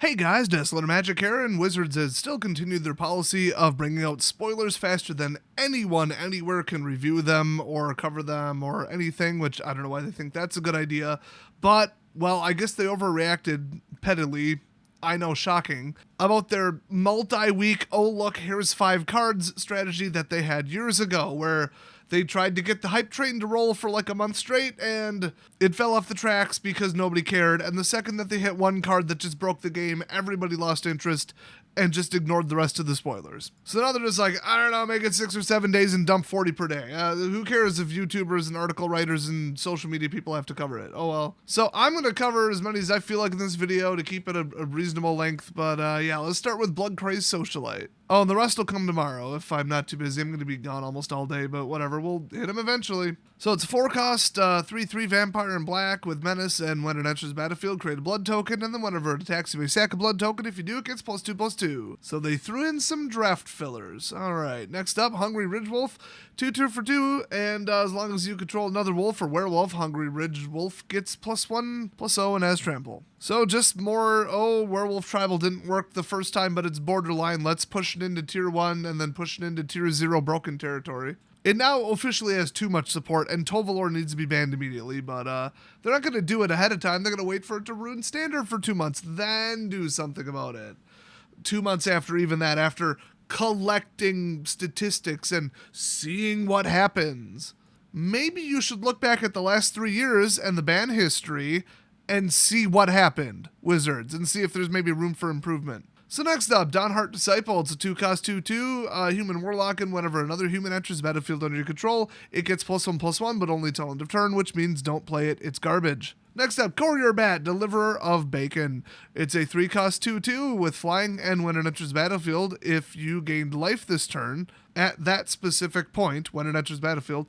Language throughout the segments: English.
Hey guys, Desolate Magic here, and Wizards has still continued their policy of bringing out spoilers faster than anyone anywhere can review them or cover them or anything, which I don't know why they think that's a good idea. But, well, I guess they overreacted pettily. I know, shocking, about their multi-week, oh look, here's 5 cards strategy that they had years ago, where they tried to get the hype train to roll for like a month straight, and it fell off the tracks because nobody cared. And the second that they hit one card that just broke the game, everybody lost interest and just ignored the rest of the spoilers. So now they're just like, I don't know, make it 6 or 7 days and dump 40 per day. Who cares if YouTubers and article writers and social media people have to cover it? Oh well. So I'm going to cover as many as I feel like in this video to keep it a reasonable length. But yeah, let's start with Blood Crazed Socialite. Oh, and the rest will come tomorrow if I'm not too busy. I'm going to be gone almost all day, but whatever. We'll hit them eventually. So it's a 4-cost, 3/3 vampire in black with menace, and when it enters the battlefield, create a blood token, and then whenever it attacks, you may sack a blood token. If you do, it gets +2/+2. So they threw in some draft fillers. All right, next up, Hungry Ridge Wolf, 2/2 for 2, and as long as you control another wolf or werewolf, Hungry Ridge Wolf gets +1/+0 and has trample. So just more, oh, werewolf tribal didn't work the first time, but it's borderline. Let's push it into tier 1 and then push it into tier 0 broken territory. It now officially has too much support, and Tovalor needs to be banned immediately, but they're not going to do it ahead of time. They're going to wait for it to ruin standard for 2 months, then do something about it. 2 months after even that, after collecting statistics and seeing what happens. Maybe you should look back at the last 3 years and the ban history and see what happened, Wizards, and see if there's maybe room for improvement. So next up, Dawnheart Disciple. It's a 2-cost 2/2 human warlock, and whenever another human enters the battlefield under your control, it gets +1/+1, but only till end of turn, which means don't play it, it's garbage. Next up, Courier Bat, Deliverer of Bacon. It's a 3-cost 2/2 with flying, and when it enters the battlefield, if you gained life this turn, at that specific point, when it enters the battlefield,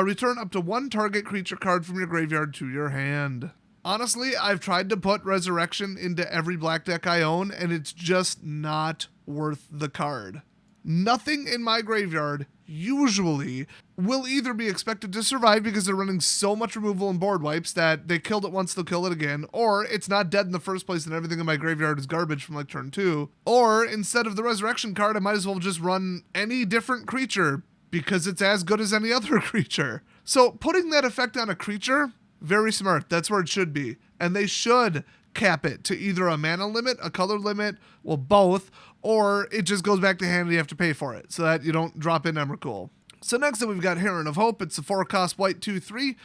return up to 1 target creature card from your graveyard to your hand. Honestly, I've tried to put Resurrection into every black deck I own, and it's just not worth the card. Nothing in my graveyard usually will either be expected to survive because they're running so much removal and board wipes that they killed it once, they'll kill it again, or it's not dead in the first place and everything in my graveyard is garbage from like turn 2, or instead of the Resurrection card, I might as well just run any different creature because it's as good as any other creature. So putting that effect on a creature, very smart. That's where it should be. And they should cap it to either a mana limit, a color limit, well, both, or it just goes back to hand and you have to pay for it so that you don't drop in Emrakul. So next up, we've got Heron of Hope. It's a 4-cost white 2/3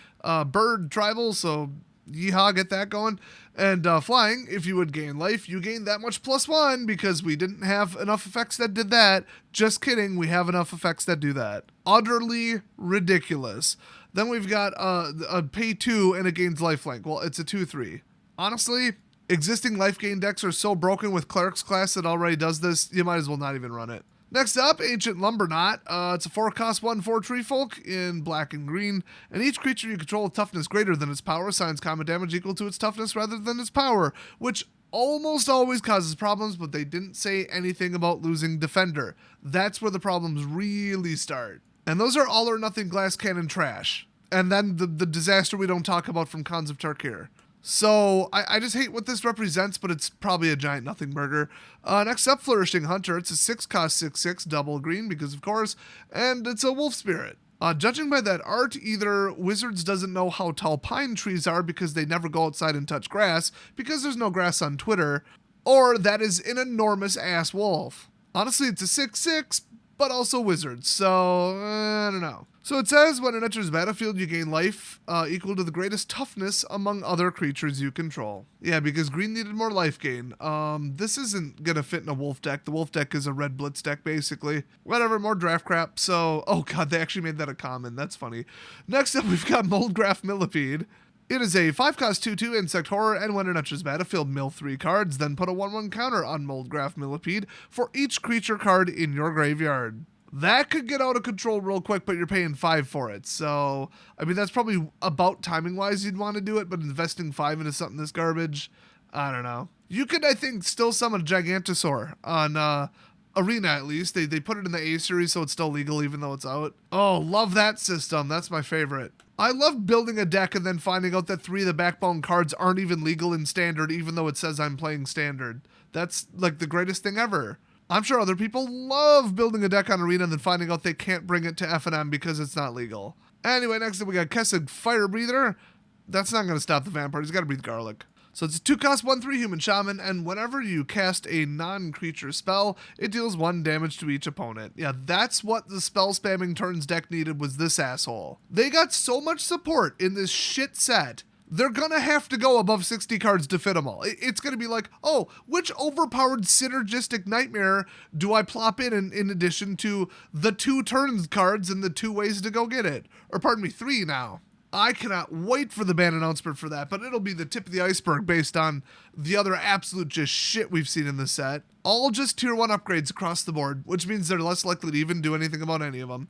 bird tribal, so yeehaw, get that going. And flying, if you would gain life, you gain that much +1 because we didn't have enough effects that did that. Just kidding, we have enough effects that do that. Utterly ridiculous. Then we've got a pay 2 and it gains lifelink. Well, it's a 2/3. Honestly, existing life gain decks are so broken with Cleric's class that already does this, you might as well not even run it. Next up, Ancient Lumberknot. It's a 4-cost 1/4 tree folk in black and green, and each creature you control with toughness greater than its power assigns combat damage equal to its toughness rather than its power, which almost always causes problems, but they didn't say anything about losing Defender. That's where the problems really start. And those are all or nothing glass cannon trash. And then the disaster we don't talk about from Khans of Tarkir. So I just hate what this represents, but it's probably a giant nothing burger. Next up, Flourishing Hunter. It's a 6-cost 6/6 double green because of course, and it's a wolf spirit. Judging by that art, either Wizards doesn't know how tall pine trees are because they never go outside and touch grass because there's no grass on Twitter, or that is an enormous ass wolf. Honestly, it's a 6/6, but also Wizards, so I don't know. So it says when it enters the battlefield, you gain life equal to the greatest toughness among other creatures you control. Yeah, because green needed more life gain. This isn't going to fit in a wolf deck. The wolf deck is a red blitz deck, basically. Whatever, more draft crap. So, oh god, they actually made that a common. That's funny. Next up, we've got Moldgraph Millipede. It is a 5-cost 2/2 insect horror, and when it enters the battlefield, mill 3 cards, then put a 1/1 counter on Moldgraph Millipede for each creature card in your graveyard. That could get out of control real quick, but you're paying 5 for it. So, I mean, that's probably about timing-wise you'd want to do it, but investing 5 into something this garbage, I don't know. You could, I think, still summon Gigantosaur on Arena, at least. They put it in the A series, so it's still legal even though it's out. Oh, love that system. That's my favorite. I love building a deck and then finding out that 3 of the backbone cards aren't even legal in standard, even though it says I'm playing standard. That's like the greatest thing ever. I'm sure other people love building a deck on Arena and then finding out they can't bring it to F&M because it's not legal. Anyway, next up we got Kessig Fire Breather. That's not going to stop the vampire. He's got to breathe garlic. So it's a 2-cost 1/3 human shaman, and whenever you cast a non-creature spell, it deals 1 damage to each opponent. Yeah, that's what the spell spamming turns deck needed, was this asshole. They got so much support in this shit set. They're gonna have to go above 60 cards to fit them all. It's gonna be like, oh, which overpowered synergistic nightmare do I plop in addition to the 2 turns cards and the 2 ways to go get it? Or pardon me, 3 now. I cannot wait for the ban announcement for that, but it'll be the tip of the iceberg based on the other absolute just shit we've seen in this set. All just tier 1 upgrades across the board, which means they're less likely to even do anything about any of them.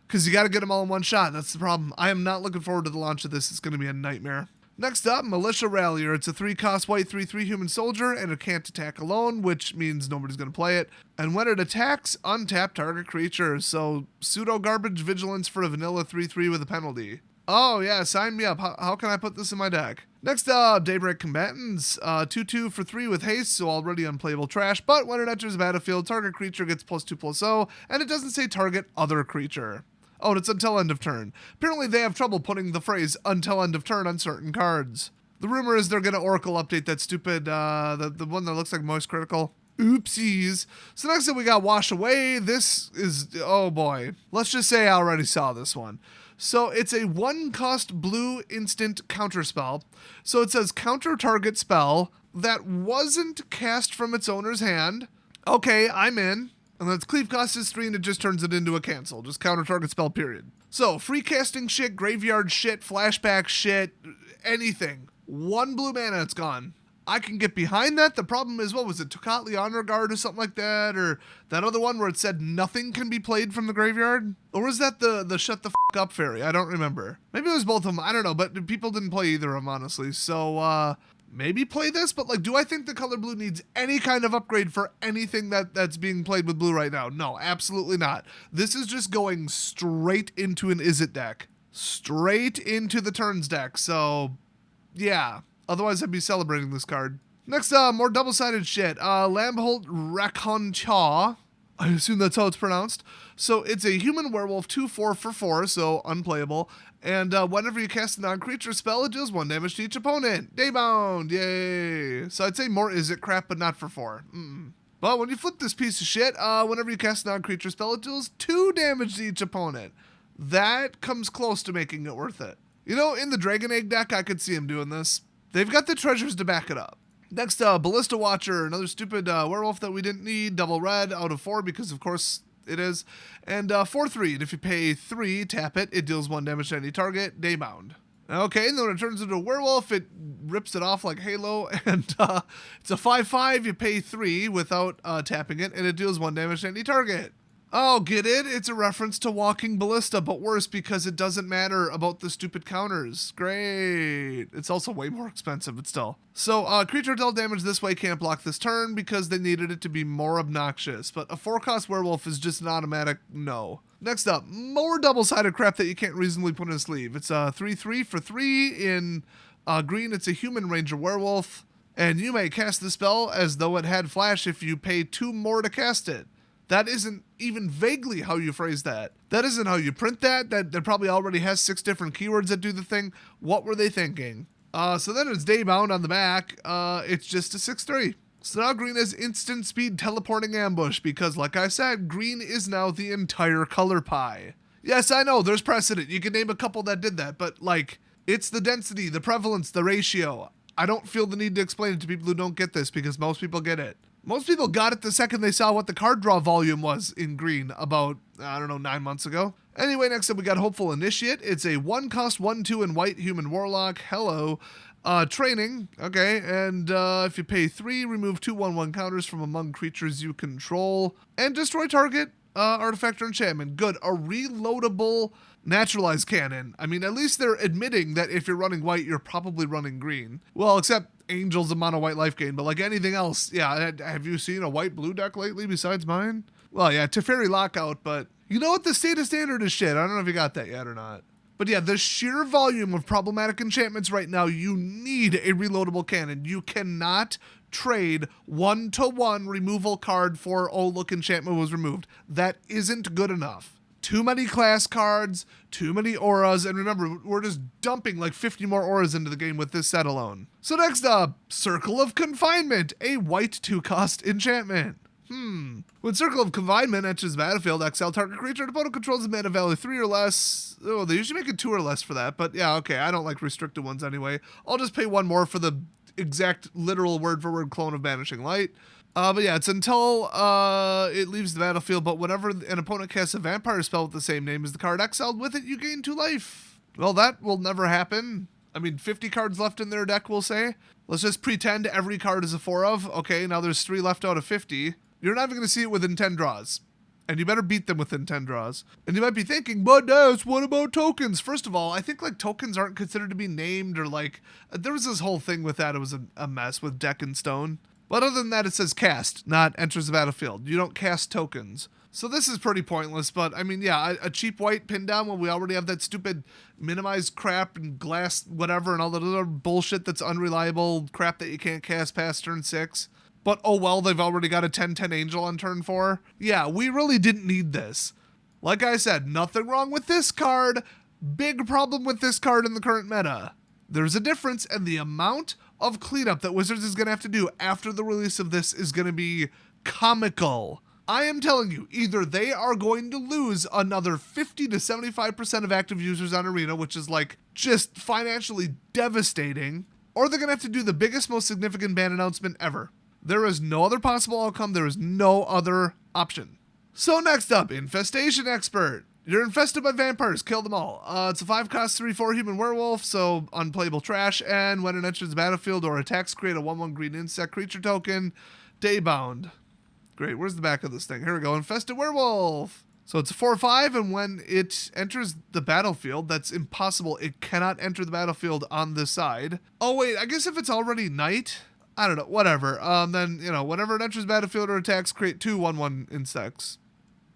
Because you got to get them all in one shot. That's the problem. I am not looking forward to the launch of this. It's going to be a nightmare. Next up, Militia Rallier. It's a 3-cost white 3/3 human soldier, and it can't attack alone, which means nobody's going to play it. And when it attacks, untap target creature. So pseudo-garbage vigilance for a vanilla 3/3 with a penalty. Oh yeah, sign me up. How can I put this in my deck? Next up, Daybreak Combatants. 2/2 for 3 with haste, so already unplayable trash. But when it enters the battlefield, target creature gets +2/+0, and it doesn't say target other creature. Oh, and it's until end of turn. Apparently they have trouble putting the phrase until end of turn on certain cards. The rumor is they're going to Oracle update that stupid, the one that looks like Moist Critical. Oopsies. So next up we got Wash Away. This is, oh boy. Let's just say I already saw this one. So it's a 1-cost blue instant counter spell. So it says counter target spell that wasn't cast from its owner's hand. Okay, I'm in. And then its cleave cost is 3 and it just turns it into a cancel. Just counter target spell, period. So free casting shit, graveyard shit, flashback shit, anything. 1 blue mana, it's gone. I can get behind that. The problem is, what was it, Tocatli Honor Guard or something like that? Or that other one where it said nothing can be played from the graveyard? Or was that the shut the f*** up fairy? I don't remember. Maybe it was both of them. I don't know, but people didn't play either of them, honestly. So, maybe play this, but like, do I think the color blue needs any kind of upgrade for anything that's being played with blue right now? No, absolutely not. This is just going straight into an Izzet deck. Straight into the turns deck, so yeah. Otherwise, I'd be celebrating this card. Next up, more double-sided shit. Lambholt Raconcha. I assume that's how it's pronounced. So it's a human werewolf 2/4 for 4, so unplayable. And whenever you cast a non-creature spell, it deals 1 damage to each opponent. Daybound, yay. So I'd say more Izzet crap, but not for 4. But when you flip this piece of shit, whenever you cast a non-creature spell, it deals 2 damage to each opponent. That comes close to making it worth it. You know, in the Dragon Egg deck, I could see him doing this. They've got the treasures to back it up. Next, Ballista Watcher, another stupid werewolf that we didn't need. Double red out of 4 because, of course, it is. And 4/3, and if you pay 3, tap it, it deals 1 damage to any target. Daybound. Okay, and then when it turns into a werewolf, it rips it off like Halo, and it's a 5/5, you pay 3 without tapping it, and it deals 1 damage to any target. Oh, get it? It's a reference to Walking Ballista, but worse because it doesn't matter about the stupid counters. Great. It's also way more expensive, but still. So, creature dealt damage this way can't block this turn because they needed it to be more obnoxious, but a 4-cost werewolf is just an automatic no. Next up, more double-sided crap that you can't reasonably put in a sleeve. It's a 3/3 for 3 in green. It's a human ranger werewolf, and you may cast the spell as though it had flash if you pay 2 more to cast it. That isn't even vaguely how you phrase that. That isn't how you print that. That probably already has 6 different keywords that do the thing. What were they thinking? So then it's Daybound on the back. It's just a 6/3. So now green has instant speed teleporting ambush because, like I said, green is now the entire color pie. Yes, I know, there's precedent. You can name a couple that did that, but like, it's the density, the prevalence, the ratio. I don't feel the need to explain it to people who don't get this because most people get it. Most people got it the second they saw what the card draw volume was in green about, 9 months ago. Anyway, next up we got Hopeful Initiate. It's a 1-cost 1/2 in white human warlock. Hello. Training. Okay, and if you pay 3, remove 2 1/1 counters from among creatures you control. And destroy target artifact or enchantment. Good. A reloadable naturalized cannon. I mean, at least they're admitting that if you're running white, you're probably running green. Well, except Angel's a mono white life gain, but like anything else, yeah, have you seen a white-blue deck lately besides mine? Well, yeah, Teferi Lockout, but you know what? The state of standard is shit. I don't know if you got that yet or not. But yeah, the sheer volume of problematic enchantments right now, you need a reloadable cannon. You cannot trade 1-to-1 removal card for, oh, look, enchantment was removed. That isn't good enough. Too many class cards, too many auras, and remember, we're just dumping like 50 more auras into the game with this set alone. So next up, Circle of Confinement, a white 2-cost enchantment. When Circle of Confinement enters the battlefield, exile target creature and opponent controls a mana value 3 or less. Oh, they usually make it 2 or less for that, but yeah, okay, I don't like restricted ones anyway. I'll just pay 1 more for the exact literal word-for-word clone of Banishing Light. But yeah, it's until it leaves the battlefield, but whenever an opponent casts a vampire spell with the same name as the card exiled with it, you gain 2 life. Well, that will never happen. I mean, 50 cards left in their deck, we'll say. Let's just pretend every card is a 4 of. Okay, now there's 3 left out of 50. You're not even going to see it within 10 draws. And you better beat them within 10 draws. And you might be thinking, but what about tokens? First of all, I think like tokens aren't considered to be named, or like, there was this whole thing with that. It was a mess with Deck and Stone. But other than that, it says cast, not enters the battlefield. You don't cast tokens. So this is pretty pointless, but I mean, yeah, a cheap white pin down when we already have that stupid minimized crap and glass whatever and all that other bullshit that's unreliable crap that you can't cast past turn 6. But oh well, they've already got a 10/10 Angel on turn 4. Yeah, we really didn't need this. Like I said, nothing wrong with this card. Big problem with this card in the current meta. There's a difference, and the amount of cleanup that Wizards is going to have to do after the release of this is going to be comical. I am telling you, either they are going to lose another 50 to 75% of active users on Arena, which is like just financially devastating, or they're going to have to do the biggest, most significant ban announcement ever. There is no other possible outcome. There is no other option. So next up, Infestation Expert. You're infested by vampires. Kill them all. It's a 5-cost 3/4 human werewolf, so unplayable trash. And when it enters the battlefield or attacks, create a 1/1 green insect creature token. Daybound. Great. Where's the back of this thing? Here we go. Infested werewolf. So it's a 4/5, and when it enters the battlefield, that's impossible. It cannot enter the battlefield on this side. Oh wait, I guess if it's already night. I don't know, whatever. Then, whenever it enters battlefield or attacks, create 2 1/1 insects.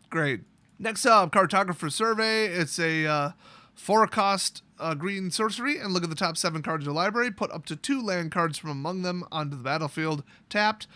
Great. Next up, Cartographer Survey. It's a 4-cost green sorcery, and look at the top 7 cards of your library. Put up to 2 land cards from among them onto the battlefield, tapped.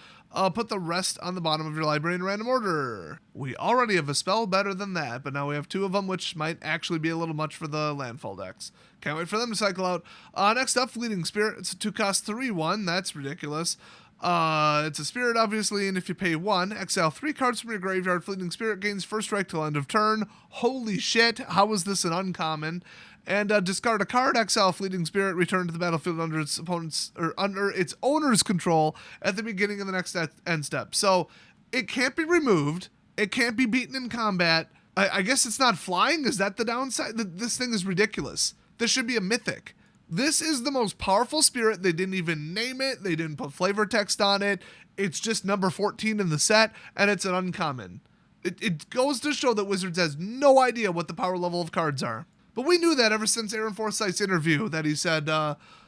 Put the rest on the bottom of your library in random order. We already have a spell better than that, but now we have 2 of them, which might actually be a little much for the landfall decks. Can't wait for them to cycle out. Next up, Fleeting Spirit. It's a 2-cost 3/1. That's ridiculous. It's a spirit, obviously, and if you pay 1, exile 3 cards from your graveyard. Fleeting Spirit gains first strike till end of turn. Holy shit, how is this an uncommon? And discard a card, exile Fleeting Spirit, return to the battlefield under its opponent's or under its owner's control at the beginning of the next end step. So it can't be removed. It can't be beaten in combat. I guess it's not flying. Is that the downside? This thing is ridiculous. This should be a mythic. This is the most powerful spirit. They didn't even name it. They didn't put flavor text on it. It's just number 14 in the set, and it's an uncommon. It goes to show that Wizards has no idea what the power level of cards are. But we knew that ever since Aaron Forsythe's interview that he said,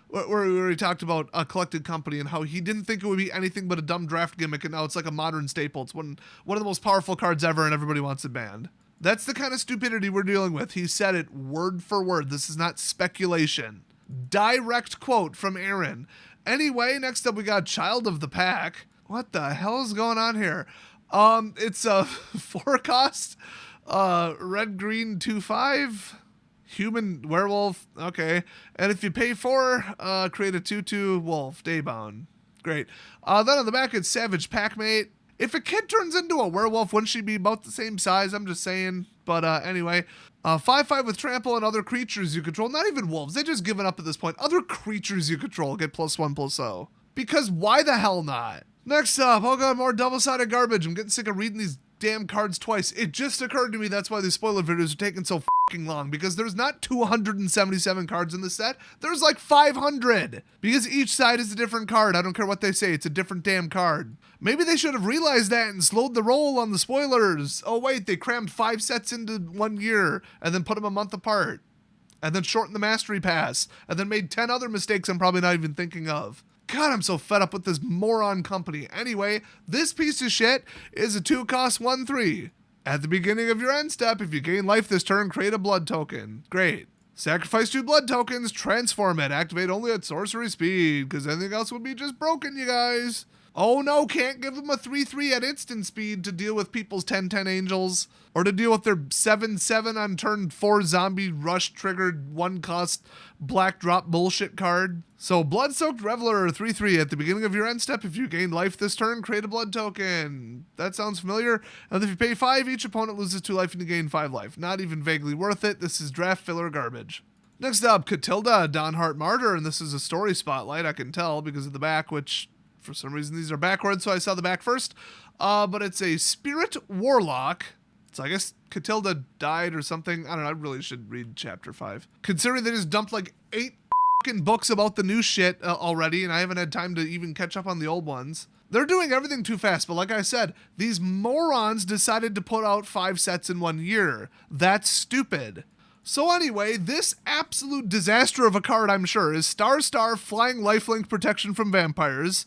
where he talked about a collected company and how he didn't think it would be anything but a dumb draft gimmick, and now it's like a modern staple. It's one of the most powerful cards ever, and everybody wants it banned. That's the kind of stupidity we're dealing with. He said it word for word. This is not speculation. Direct quote from Aaron. Anyway, next up we got Child of the Pack. What the hell is going on here? It's a 4-cost, red-green 2/5. Human werewolf, okay. And if you pay 4, create a 2/2 wolf, Daybound. Great. Then on the back, it's Savage Packmate. If a kid turns into a werewolf, wouldn't she be about the same size? I'm just saying. But anyway, 5/5 with trample and other creatures you control. Not even wolves. They just given up at this point. Other creatures you control get +1/+0. Because why the hell not? Next up, oh god, more double-sided garbage. I'm getting sick of reading these damn cards twice. It just occurred to me that's why these spoiler videos are taking so fucking long, because there's not 277 cards in the set. There's like 500, because each side is a different card. I don't care what they say. It's a different damn card. Maybe they should have realized that and slowed the roll on the spoilers. Oh wait, they crammed 5 sets into 1 year and then put them a month apart, and then shortened the mastery pass, and then made 10 other mistakes I'm probably not even thinking of. God, I'm so fed up with this moron company. Anyway, this piece of shit is a 2-cost 1/3. At the beginning of your end step, if you gain life this turn, create a blood token. Great. Sacrifice 2 blood tokens, transform it, activate only at sorcery speed, because anything else would be just broken, you guys. Oh no, can't give them a 3/3 at instant speed to deal with people's 10/10 angels, or to deal with their 7/7 on turn 4 zombie rush triggered 1-cost black drop bullshit card. So Blood-Soaked Reveler 3/3 at the beginning of your end step. If you gain life this turn, create a blood token. That sounds familiar. And if you pay 5, each opponent loses 2 life and you gain 5 life. Not even vaguely worth it. This is draft filler garbage. Next up, Catilda, Dawnheart Martyr, and this is a story spotlight, I can tell because of the back, which for some reason these are backwards, so I saw the back first. But it's a Spirit Warlock. So I guess Catilda died or something. I don't know, I really should read chapter 5. Considering they just dumped like 8 fucking books about the new shit already, and I haven't had time to even catch up on the old ones. They're doing everything too fast, but like I said, these morons decided to put out 5 sets in 1 year. That's stupid. So anyway, this absolute disaster of a card, I'm sure, is Star Flying Lifelink Protection from Vampires.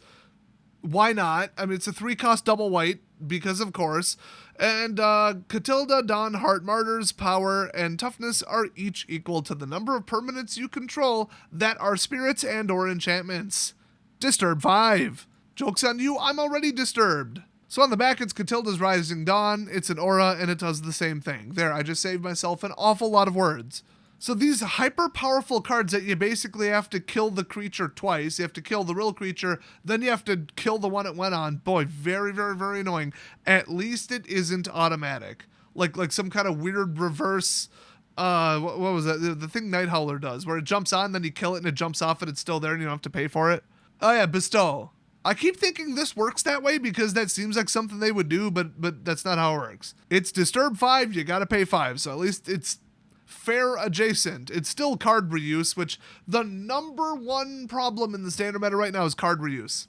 Why not? I mean, it's a 3-cost double white, because of course. And Catilda, Dawnheart Martyr's power and toughness are each equal to the number of permanents you control that are spirits and or enchantments. Disturb 5. Joke's on you, I'm already disturbed. So on the back, it's Catilda's Rising Dawn, it's an aura, and it does the same thing. There, I just saved myself an awful lot of words. So these hyper-powerful cards that you basically have to kill the creature twice. You have to kill the real creature, then you have to kill the one it went on. Boy, very, very, very annoying. At least it isn't automatic. Like some kind of weird reverse, what was that? The thing Night Howler does, where it jumps on, then you kill it, and it jumps off, and it's still there, and you don't have to pay for it. Oh yeah, Bestow. I keep thinking this works that way because that seems like something they would do, but that's not how it works. It's Disturb 5, you gotta pay 5, so at least it's fair adjacent. It's still card reuse, which the number one problem in the standard meta right now is card reuse.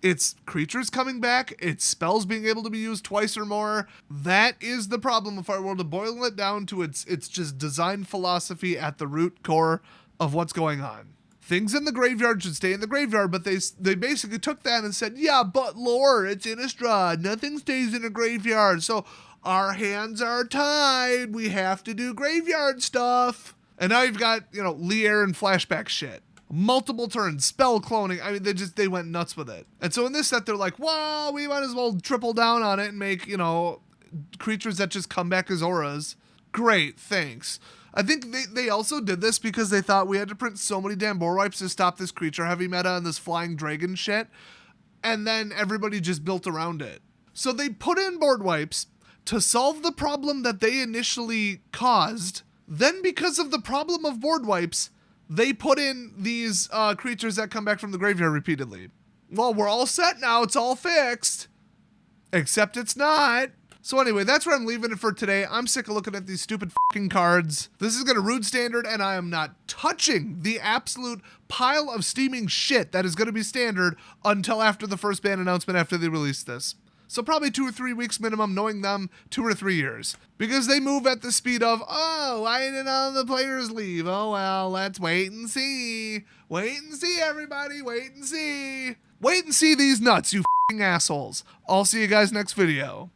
It's creatures coming back, it's spells being able to be used twice or more. That is the problem if I were to boil it down to its just design philosophy at the root core of what's going on. Things in the graveyard should stay in the graveyard, but they basically took that and said, yeah, but lore, it's Innistrad, nothing stays in a graveyard, so our hands are tied, we have to do graveyard stuff. And now you've got, Lear and flashback shit. Multiple turns, spell cloning, I mean, they went nuts with it. And so in this set, they're like, well, we might as well triple down on it and make, creatures that just come back as auras. Great, thanks. I think they also did this because they thought we had to print so many damn board wipes to stop this creature heavy meta and this flying dragon shit, and then everybody just built around it. So they put in board wipes to solve the problem that they initially caused. Then because of the problem of board wipes, they put in these creatures that come back from the graveyard repeatedly. Well, we're all set now, it's all fixed. Except it's not. So anyway, that's where I'm leaving it for today. I'm sick of looking at these stupid fucking cards. This is going to root standard, and I am not touching the absolute pile of steaming shit that is going to be standard until after the first ban announcement after they release this. So probably 2 or 3 weeks minimum, knowing them, 2 or 3 years. Because they move at the speed of, oh, why did all the players leave? Oh, well, let's wait and see. Wait and see, everybody. Wait and see. Wait and see these nuts, you fucking assholes. I'll see you guys next video.